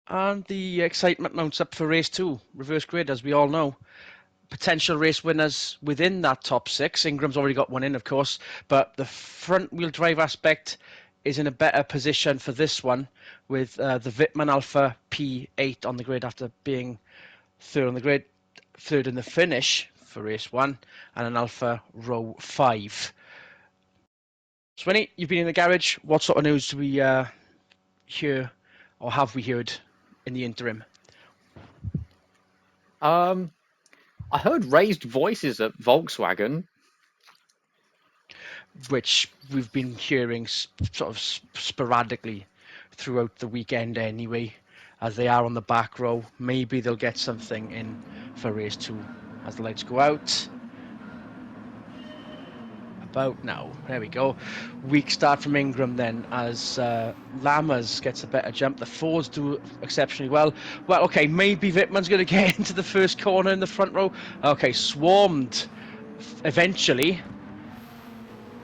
And the excitement mounts up for race 2, reverse grid, as we all know. Potential race winners within that top 6. Ingram's already got one in, of course, but the front-wheel drive aspect is in a better position for this one, with the Wittmann Alpha P8 on the grid after being third on the grid, third in the finish for race 1, and an Alpha row 5. Swinny, you've been in the garage. What sort of news do we hear, or have we heard in the interim? I heard raised voices at Volkswagen. Which we've been hearing sort of sporadically throughout the weekend anyway, as they are on the back row. Maybe they'll get something in for race 2 as the lights go out. About now. There we go. Weak start from Ingram then, as Lammers gets a better jump. The Fords do exceptionally well. Well, okay, maybe Wittmann's going to get into the first corner in the front row. Okay, swarmed eventually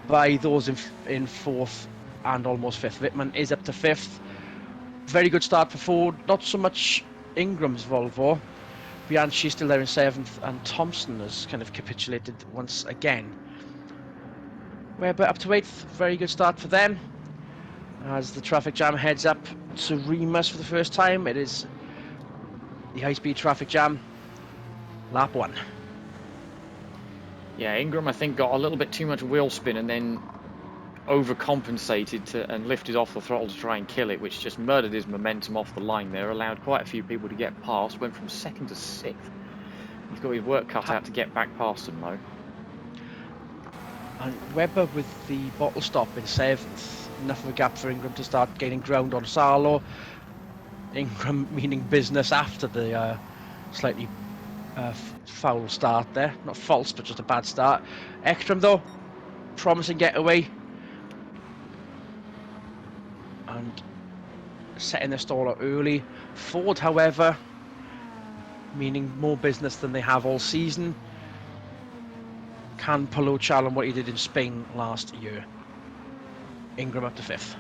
by those in fourth and almost fifth. Wittmann is up to fifth. Very good start for Ford. Not so much Ingram's Volvo. Bianchi's still there in seventh, and Thompson has kind of capitulated once again. Webber up to eighth. Very good start for them. As the traffic jam heads up to Remus for the first time, it is the high-speed traffic jam. Lap 1. Yeah, Ingram, I think, got a little bit too much wheel spin and then overcompensated and lifted off the throttle to try and kill it, which just murdered his momentum off the line there, allowed quite a few people to get past, went from second to sixth. He's got his work cut out to get back past him, though. And Webber with the bottle stop in seventh. Enough of a gap for Ingram to start gaining ground on Salo. Ingram meaning business after the slightly foul start there. Not false, but just a bad start. Ekstrom, though, promising getaway. And setting the stall early. Ford, however, meaning more business than they have all season. Can Palou challenge what he did in Spain last year? Ingram up to fifth.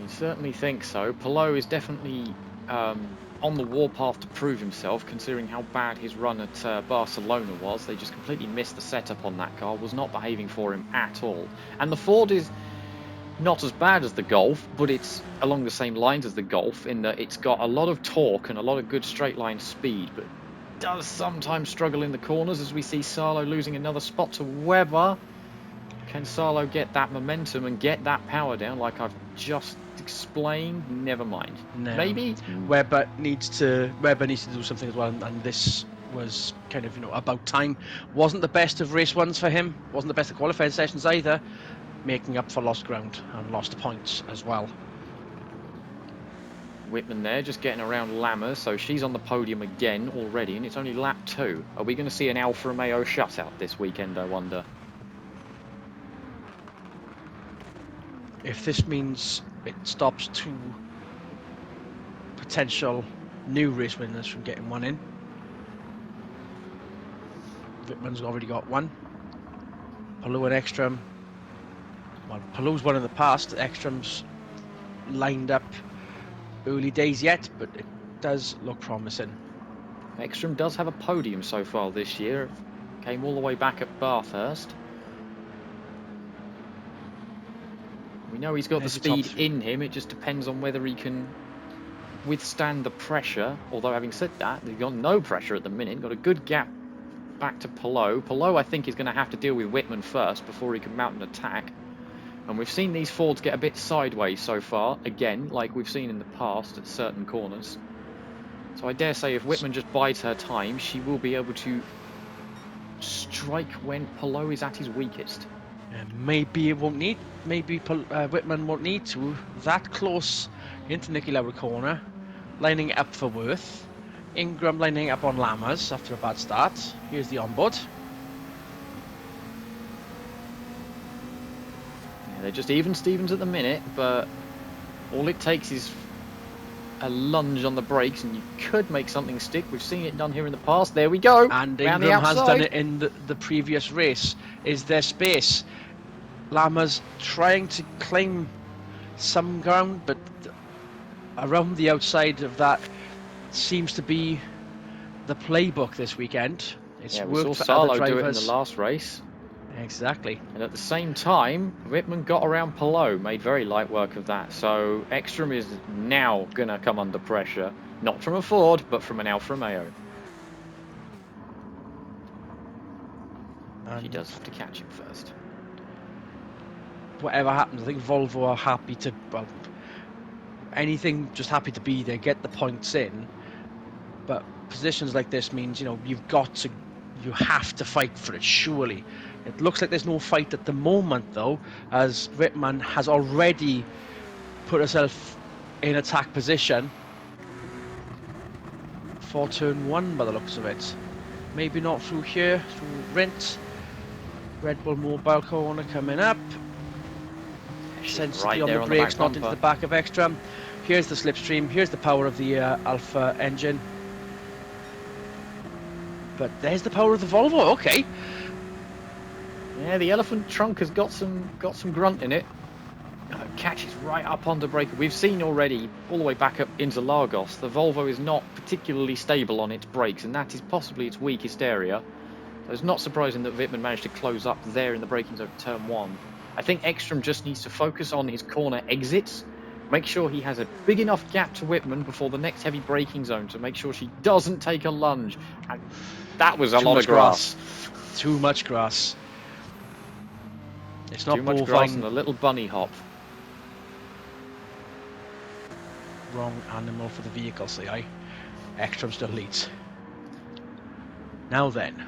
You certainly think so. Palou is definitely on the warpath to prove himself, considering how bad his run at Barcelona was. They just completely missed the setup on that car, was not behaving for him at all. And the Ford is not as bad as the Golf, but it's along the same lines as the Golf in that it's got a lot of torque and a lot of good straight line speed, but does sometimes struggle in the corners, as we see Salo losing another spot to Webber. Can Salo get that momentum and get that power down like I've just explained? Never mind. No. Maybe Webber needs to do something as well, and this was kind of about time. Wasn't the best of race ones for him. Wasn't the best of qualifying sessions either. Making up for lost ground and lost points as well. Wittmann there, just getting around Lammers, so she's on the podium again already, and it's only lap 2. Are we going to see an Alfa Romeo shutout this weekend, I wonder? If this means it stops 2 potential new race winners from getting one in. Wittmann's already got one. Palou and Ekstrom. Well, Palou's won in the past. Ekstrom's lined up. Early days yet, but it does look promising. Ekstrom does have a podium so far this year. Came all the way back at Bathurst. We know he's got the speed in him. It just depends on whether he can withstand the pressure. Although, having said that, they've got no pressure at the minute. Got a good gap back to Palou. Palou, I think, is going to have to deal with Wittmann first before he can mount an attack. And we've seen these Fords get a bit sideways so far, again, like we've seen in the past at certain corners. So I dare say if Wittmann just bides her time, she will be able to strike when Palou is at his weakest. Maybe it won't need. Maybe Wittmann won't need to. That close into Niki Lauda corner, lining it up for Worth. Ingram lining up on Lammers after a bad start. Here's the onboard. They're just even Stevens at the minute, but all it takes is a lunge on the brakes and you could make something stick. We've seen it done here in the past. There we go. And Ingram has done it in the previous race. Is there space? Lammers trying to claim some ground, but around the outside of that seems to be the playbook this weekend. It's Yeah, we saw worked for other Salo do it in the drivers. last race. Exactly. And at the same time, Wittmann got around Palou, made very light work of that. So Ekstrom is now going to come under pressure. Not from a Ford, but from an Alfa Romeo. She does have to catch him first. Whatever happens, I think Volvo are happy to, well, anything, just happy to be there, get the points in. But positions like this means, you have to fight for it, surely. It looks like there's no fight at the moment, though, as Wittmann has already put herself in attack position for turn 1 by the looks of it. Maybe not through here, through Rent. Red Bull Mobile corner coming up. Sensitivity right on there the on brakes, the not into the back of Ekstrom. Here's the slipstream, here's the power of the Alpha engine. But there's the power of the Volvo, okay. Yeah, the elephant trunk has got some grunt in it. Catches right up onto breaker. We've seen already, all the way back up into Lagos, the Volvo is not particularly stable on its brakes, and that is possibly its weakest area. So it's not surprising that Wittmann managed to close up there in the braking zone of turn 1. I think Ekstrom just needs to focus on his corner exits, make sure he has a big enough gap to Wittmann before the next heavy braking zone to make sure she doesn't take a lunge. And that was a lot of grass. Too much grass. It's not too much grass and a little bunny hop. Wrong animal for the vehicle, say I. Ekstrom still leads. Now then.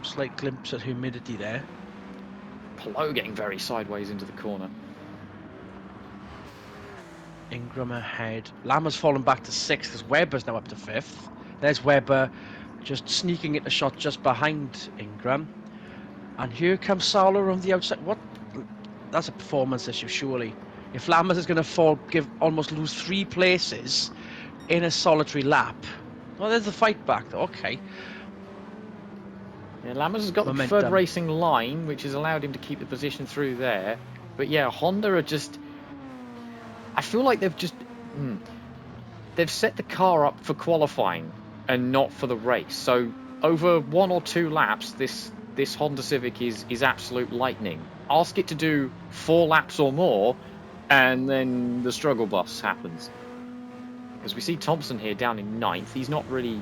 Slight glimpse at humidity there. Palou getting very sideways into the corner. Ingram ahead. Lama's fallen back to 6th because Webber's now up to 5th. There's Webber just sneaking into shot just behind Ingram. And here comes Salo on the outside. What? That's a performance issue, surely. If Lammers is going to almost lose 3 places in a solitary lap. Well, there's the fight back, though. Okay. Yeah, Lammers has got the preferred racing line, which has allowed him to keep the position through there. But yeah, Honda are just... I feel like they've just... They've set the car up for qualifying and not for the race. So over 1 or 2 laps, this Honda Civic is absolute lightning. Ask it to do 4 laps or more, and then the struggle bus happens. Because we see Thompson here down in 9th. He's not really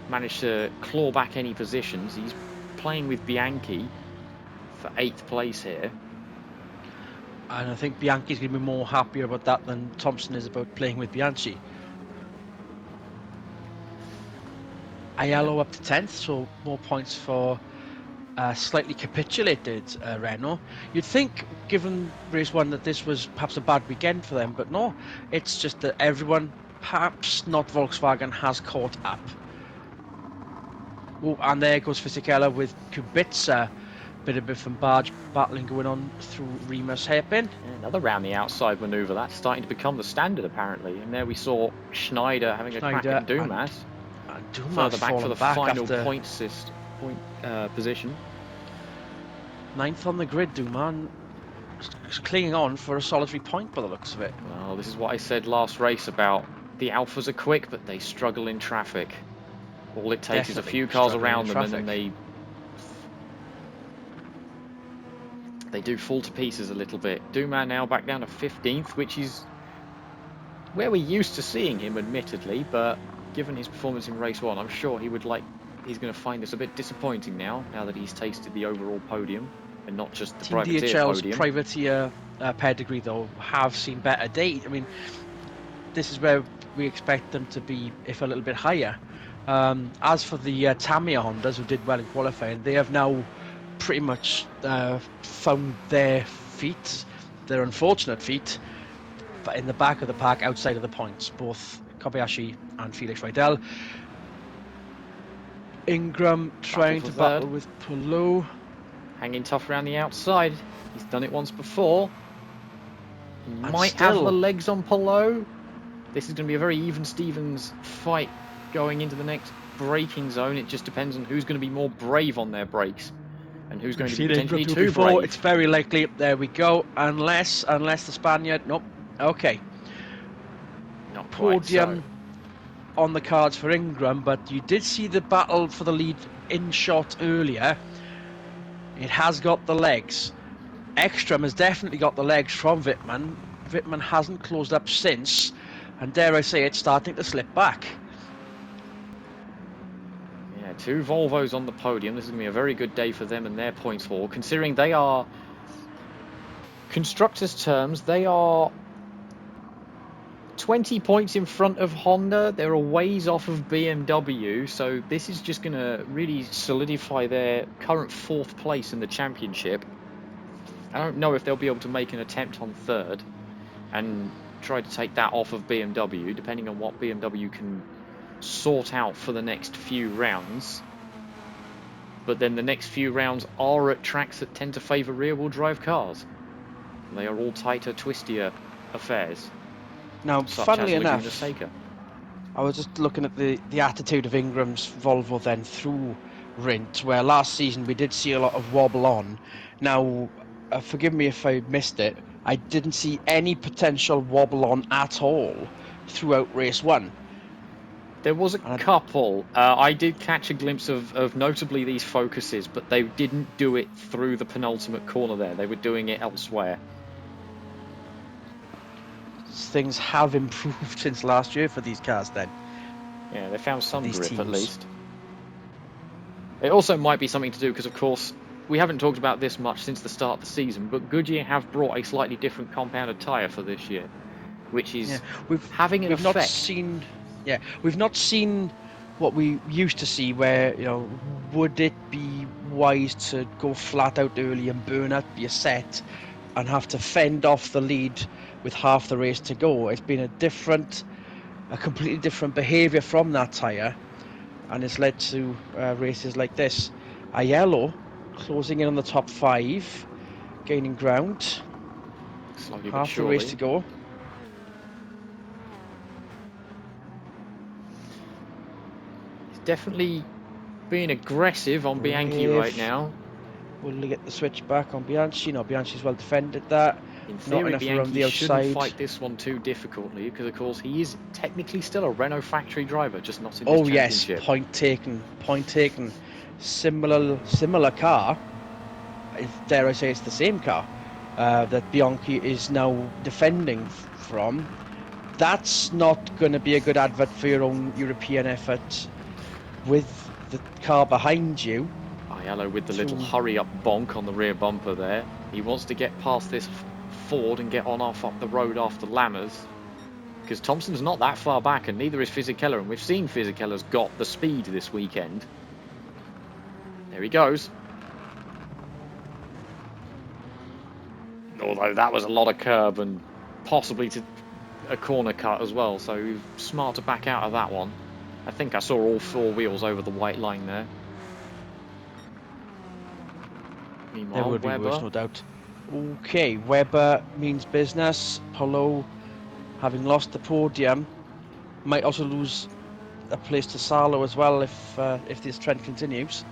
managed to claw back any positions. He's playing with Bianchi for 8th place here. And I think Bianchi's going to be more happier about that than Thompson is about playing with Bianchi. Aiello up to 10th, so more points for slightly capitulated Renault. You'd think, given race 1, that this was perhaps a bad weekend for them, but no, it's just that everyone, perhaps not Volkswagen, has caught up. Oh, and there goes Fisichella with Kubica. Bit of biff and barge battling going on through Rima's hairpin. Another round the outside manoeuvre. That's starting to become the standard, apparently. And there we saw Schneider having a crack at Dumas. And Dumas further back for the final after point position. 9th on the grid, Dumas. Clinging on for a solitary point by the looks of it. Well, this is what I said last race about the Alphas are quick, but they struggle in traffic. All it takes is a few cars around them, and then they do fall to pieces a little bit. Dumas now back down to 15th, which is where we're used to seeing him, admittedly, but given his performance in race 1, I'm sure he's going to find this a bit disappointing now that he's tasted the overall podium and not just the privateer DHL's podium. privateer pedigree, though, have seen better days. I mean, this is where we expect them to be, if a little bit higher. As for the Tamiya Hondas, who did well in qualifying, they have now pretty much found their feet, their unfortunate feet, but in the back of the pack, outside of the points, both Kobayashi and Felix Rydell. Ingram trying to battle with Palou. Hanging tough around the outside. He's done it once before. He might have the legs on Palou. This is going to be a very even Stevens fight going into the next braking zone. It just depends on who's going to be more brave on their brakes and who's going to be potentially too brave. It's very likely. There we go. Unless the Spaniard. Nope. Okay. Not quite podium on the cards for Ingram, but you did see the battle for the lead in shot earlier. It has got the legs. Ekstrom has definitely got the legs from Wittmann. Wittmann hasn't closed up since, and dare I say it's starting to slip back. Yeah, 2 Volvos on the podium. This is going to be a very good day for them and their points haul, considering they are, constructors' terms, they are 20 points in front of Honda. They're a ways off of BMW, so this is just going to really solidify their current 4th place in the championship. I don't know if they'll be able to make an attempt on 3rd and try to take that off of BMW, depending on what BMW can sort out for the next few rounds. But then the next few rounds are at tracks that tend to favour rear-wheel drive cars. They are all tighter, twistier affairs. Now, funnily enough, Seca. I was just looking at the attitude of Ingram's Volvo then through Rint, where last season we did see a lot of wobble on. Now, forgive me if I missed it, I didn't see any potential wobble on at all throughout race 1. There was a couple. I did catch a glimpse of notably these focuses, but they didn't do it through the penultimate corner there. They were doing it elsewhere. Things have improved since last year for these cars then. Yeah, they found some grip teams. At least. It also might be something to do because, of course, we haven't talked about this much since the start of the season, but Goodyear have brought a slightly different compounded tyre for this year, which is having an effect. We've not seen what we used to see where, would it be wise to go flat out early and burn out your set and have to fend off the lead with half the race to go? It's been a completely different behaviour from that tyre, and it's led to races like this. Aiello closing in on the top 5, gaining ground. Slowly half the race to go. Definitely being aggressive on Bianchi right now. Will he get the switch back on Bianchi? No, Bianchi's well defended that. In theory, not enough Bianchi around the outside. Shouldn't fight this one too difficultly because, of course, he is technically still a Renault factory driver, just not in this championship. Yes, point taken. Similar car. Dare I say it's the same car that Bianchi is now defending from. That's not going to be a good advert for your own European effort with the car behind you. Aiello with the little hurry-up bonk on the rear bumper there. He wants to get past this Ford and get on off up the road after Lammers. Because Thompson's not that far back, and neither is Fisichella, and we've seen Fisichella's got the speed this weekend. There he goes. Although that was a lot of curb and possibly to a corner cut as well, so he was smart to back out of that one. I think I saw all 4 wheels over the white line there. Meanwhile, there would be Webber. worse, no doubt. Okay, Webber means business. Polo, having lost the podium, might also lose a place to Salo as well if this trend continues.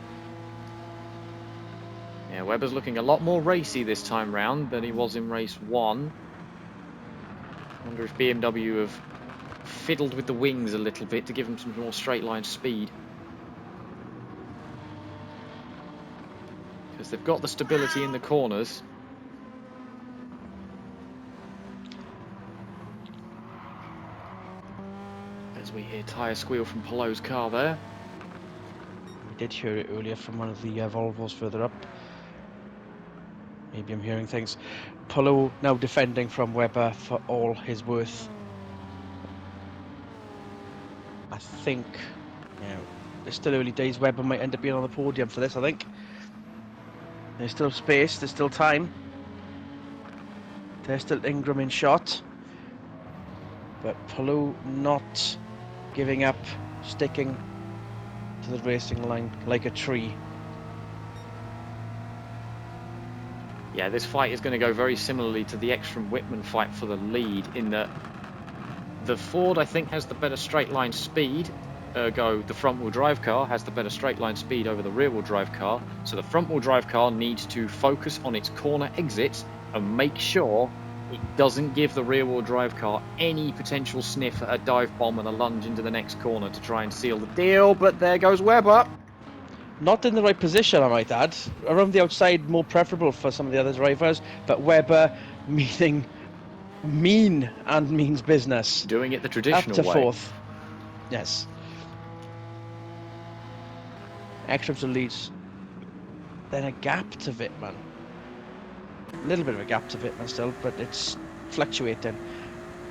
Yeah, Webber's looking a lot more racy this time round than he was in race 1. I wonder if BMW have fiddled with the wings a little bit to give him some more straight line speed. Because they've got the stability in the corners. As we hear tyre squeal from Polo's car there. We did hear it earlier from one of the Volvos further up. Maybe I'm hearing things. Polo now defending from Webber for all his worth. I think, it's still early days. Webber might end up being on the podium for this, I think. There's still space, there's still time. There's still Ingram in shot. But Polo not giving up, sticking to the racing line like a tree. Yeah, this fight is going to go very similarly to the Ekstrom-Wittmann fight for the lead, in that the Ford, I think, has the better straight line speed. Ergo, the front-wheel drive car has the better straight line speed over the rear-wheel drive car. So the front-wheel drive car needs to focus on its corner exits and make sure It doesn't give the rear-wheel drive car any potential sniff at a dive bomb and a lunge into the next corner to try and seal the deal, but there goes Webber. Not in the right position, I might add. Around the outside, more preferable for some of the other drivers, but Webber meaning mean and means business. Doing it the Up traditional to way. fourth. Yes. Extra to leads. Then a gap to Wittmann. A little bit of a gap to Wittmann still, but it's fluctuating.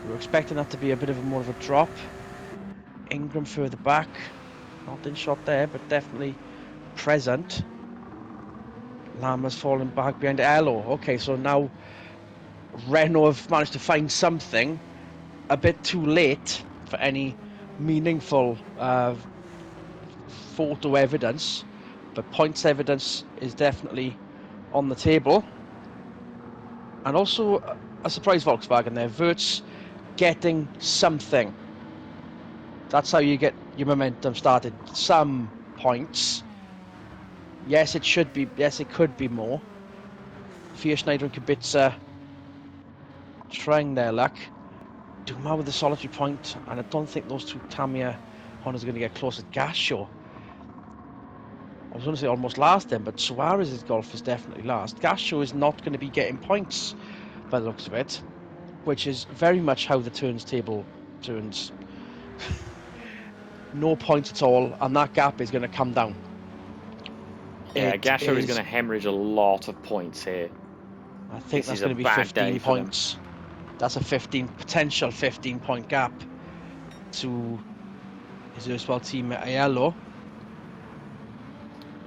We were expecting that to be a bit of more of a drop. Ingram further back. Not in shot there, but definitely present. Lama's falling back behind Elo. Okay, so now Renault have managed to find something a bit too late for any meaningful photo evidence, but points evidence is definitely on the table. And also a surprise Volkswagen there. Wirtz getting something. That's how you get your momentum started. Some points. Yes, it should be. Yes, it could be more. Schneider and Kubica trying their luck. Duma with a solitary point, and I don't think those two Tamiya Hondas are going to get close at Gasho. I was going to say almost last then, but Suarez's golf is definitely last. Gasho is not going to be getting points by the looks of it, which is very much how the turns table turns. No points at all, and that gap is going to come down. Yeah, Gasho is going to hemorrhage a lot of points here. I think that's going to be 15 points. That's a potential 15-point gap to his erstwhile teammate Aiello.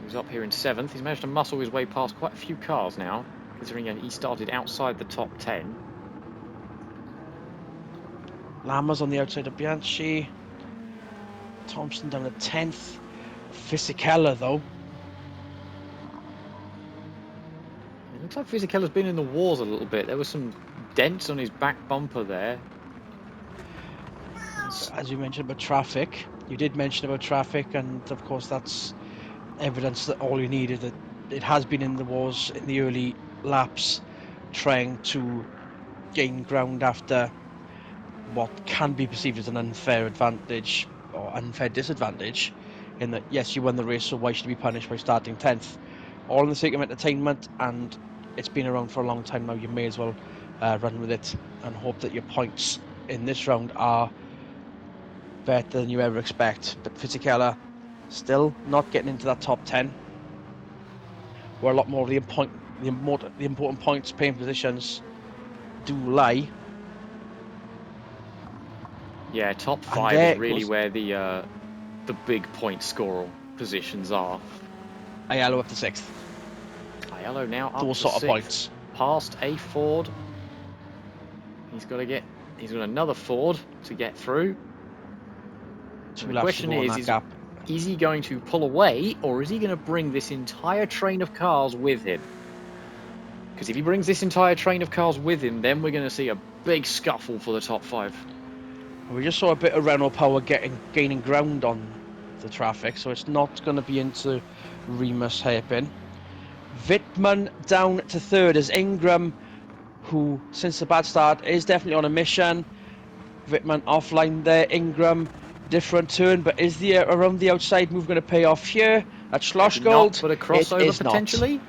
He's up here in 7th. He's managed to muscle his way past quite a few cars now, considering he started outside the top 10. Lama's on the outside of Bianchi. Thompson down at 10th. Fisichella, though. It looks like Fisichella's been in the wars a little bit. There were some dents on his back bumper there. As you mentioned about traffic, you did mention about traffic, and of course that's evidence that all you needed, that it has been in the wars in the early laps, trying to gain ground after what can be perceived as an unfair advantage or unfair disadvantage, in that yes, you won the race, so why should you be punished by starting 10th? All in the sake of entertainment, and it's been around for a long time now. You may as well run with it and hope that your points in this round are better than you ever expect. But Fisichella still not getting into that top 10, where a lot more of the important points, paying positions do lie. Yeah, top 5 is really where the big point scorer positions are. Aiello up to 6th. Aiello now up those to sort 6th, of points. Past a Ford. He's got another Ford to get through. The question is he going to pull away, or is he going to bring this entire train of cars with him? Because if he brings this entire train of cars with him, then we're going to see a big scuffle for the top 5. We just saw a bit of Renault power gaining ground on the traffic, so it's not going to be into Remus hairpin. Wittmann down to 3rd as Ingram, who since the bad start is definitely on a mission. Wittmann offline there. Ingram, different turn, but is the around the outside move going to pay off here at Schlossgold? But a crossover potentially?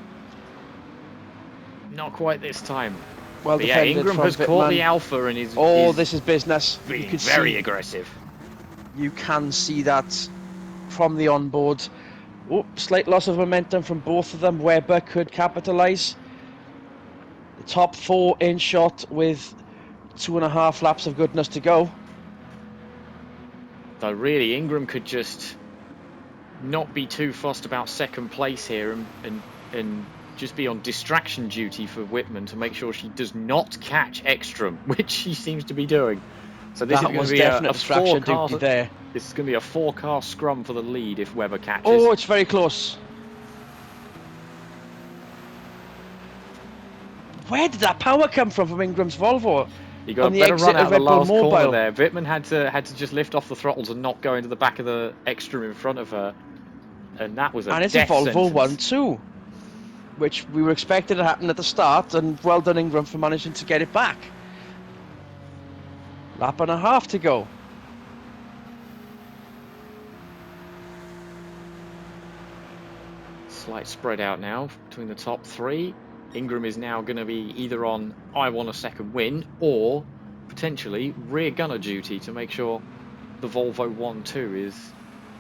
Not quite this time. Well but yeah, Ingram has Wittmann. Caught the Alpha and is this is business. Being very aggressive. You can see that from the onboard. Oh, slight loss of momentum from both of them. Webber could capitalise. The top 4 in shot with 2.5 laps of goodness to go. Though really, Ingram could just not be too fussed about second place here and just be on distraction duty for Wittmann to make sure she does not catch Ekstrom, which she seems to be doing. So this is going to be a distraction duty there. This is going to be a 4-car scrum for the lead if Webber catches. Oh, it's very close. Where did that power come from Ingram's Volvo? He got a better run out of the last corner there. Wittmann had to just lift off the throttles and not go into the back of the Ekstrom in front of her, and that was and it's a Volvo 1-2, which we were expecting to happen at the start. And well done, Ingram, for managing to get it back. Lap and a half to go. Slight spread out now between the top three. Ingram is now going to be either on I want a second win or potentially rear gunner duty to make sure the Volvo 1-2 is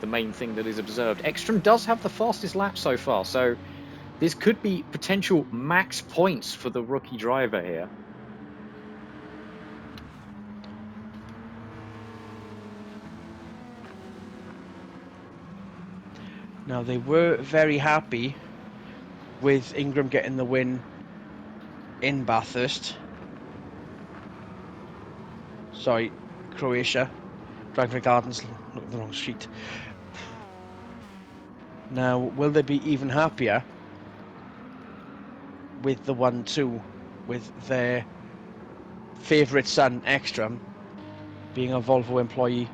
the main thing that is observed. Ekstrom does have the fastest lap so far, so this could be potential max points for the rookie driver here. Now, they were very happy with Ingram getting the win in Bathurst. Sorry, Croatia. Dragway Gardens, look at the wrong street. Now, will they be even happier with the 1-2, with their favourite son, Ekstrom, being a Volvo employee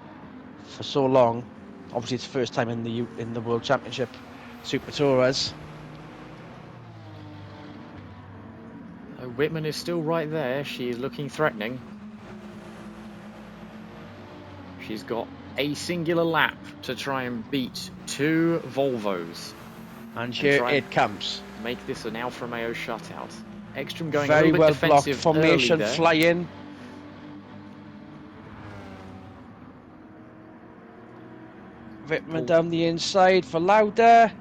for so long? Obviously, it's first time in the World Championship Super Touras. Whitman is still right there. She is looking threatening. She's got a singular lap to try and beat two Volvos. And here it comes. Make this an Alfa Romeo shutout. Ekstrom going very a little well bit defensive blocked formation, fly in. Whitman down the inside for Lauda.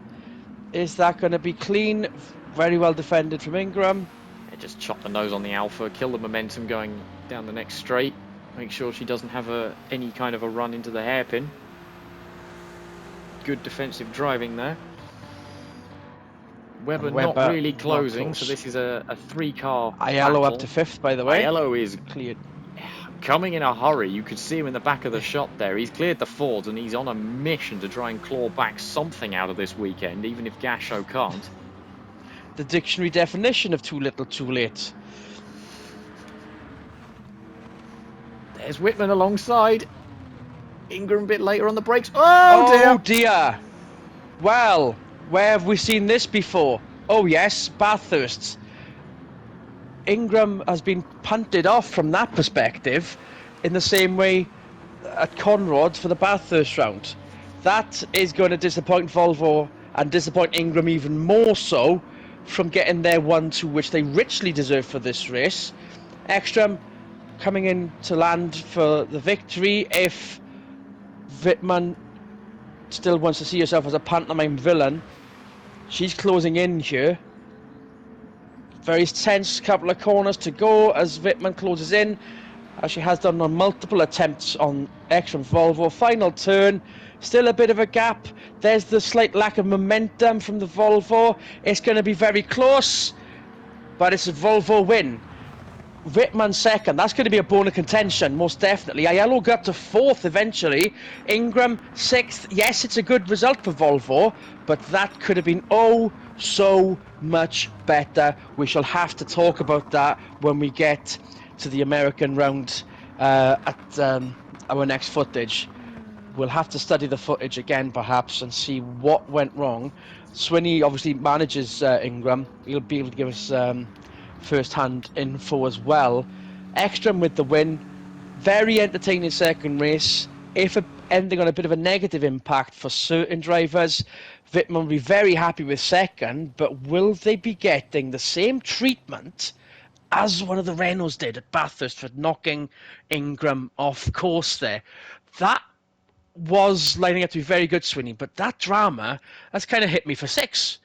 Is that going to be clean? Very well defended from Ingram. Yeah, just chop the nose on the Alpha, kill the momentum going down the next straight. Make sure she doesn't have any kind of a run into the hairpin. Good defensive driving there. Webber not really closing, so this is a three-car Aiello battle. up to fifth, by the way. Aiello is cleared, coming in a hurry. You could see him in the back of the shot there. He's cleared the Fords, and he's on a mission to try and claw back something out of this weekend, even if Gasho can't. The dictionary definition of too little, too late. There's Whitman alongside. Ingram a bit later on the brakes. Oh dear. Well, where have we seen this before? Oh yes, Bathurst. Ingram has been punted off from that perspective in the same way at Conrod for the Bathurst round. That is going to disappoint Volvo and disappoint Ingram even more so from getting their 1-2, which they richly deserve for this race. Ekstrom coming in to land for the victory. If Wittmann still wants to see herself as a pantomime villain, she's closing in here. Very tense couple of corners to go as Wittmann closes in, as she has done on multiple attempts on Ekstrom Volvo. Final turn, still a bit of a gap. There's the slight lack of momentum from the Volvo. It's going to be very close, but it's a Volvo win. Wittmann second, that's going to be a bone of contention, most definitely. Aiello got to fourth eventually. Ingram sixth. Yes, it's a good result for Volvo, but that could have been oh so much better. We shall have to talk about that when we get to the American round at our next footage. We'll have to study the footage again perhaps and see what went wrong. Swinney obviously manages Ingram. He'll be able to give us first-hand info as well. Ekstrom with the win. Very entertaining second race. If ending on a bit of a negative impact for certain drivers, Wittmann will be very happy with second, but will they be getting the same treatment as one of the Renaults did at Bathurst for knocking Ingram off course there? That was lining up to be very good, Swinney, but that drama has kind of hit me for six.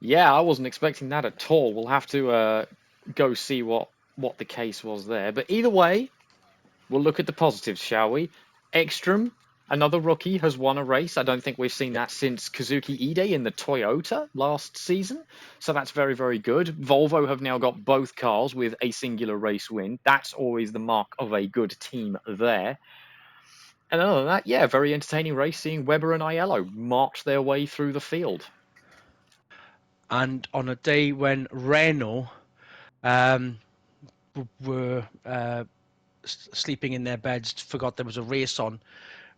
Yeah, I wasn't expecting that at all. We'll have to go see what the case was there. But either way, we'll look at the positives, shall we? Ekstrom, another rookie, has won a race. I don't think we've seen that since Kazuki Ide in the Toyota last season. So that's very, very good. Volvo have now got both cars with a singular race win. That's always the mark of a good team there. And other than that, yeah, very entertaining race, seeing Webber and Aiello march their way through the field. And on a day when Renault were sleeping in their beds, forgot there was a race on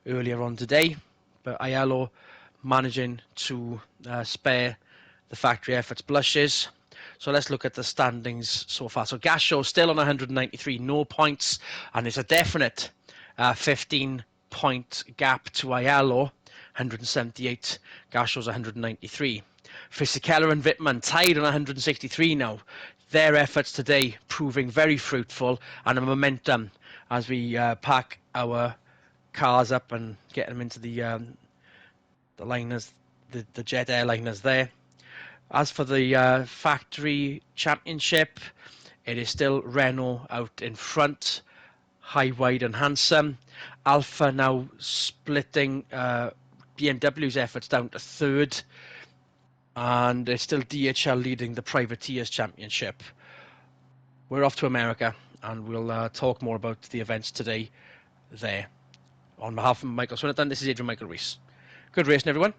earlier on today, but Aiello managing to spare the factory efforts blushes. So let's look at the standings so far. So Gasho still on 193, no points, and it's a definite 15-point gap to Ayalo, 178. Gasho's 193. Fisichella and Wittmann tied on 163 now. Their efforts today proving very fruitful, and a momentum as we pack our cars up and get them into the liners, the jet airliners there. As for the factory championship, it is still Renault out in front, high, wide and handsome. Alpha now splitting BMW's efforts down to third, and it's still DHL leading the Privateers Championship. We're off to America, and we'll talk more about the events today there. On behalf of Michael Swinnerton, this is Adrian Michael Rees. Good racing, everyone.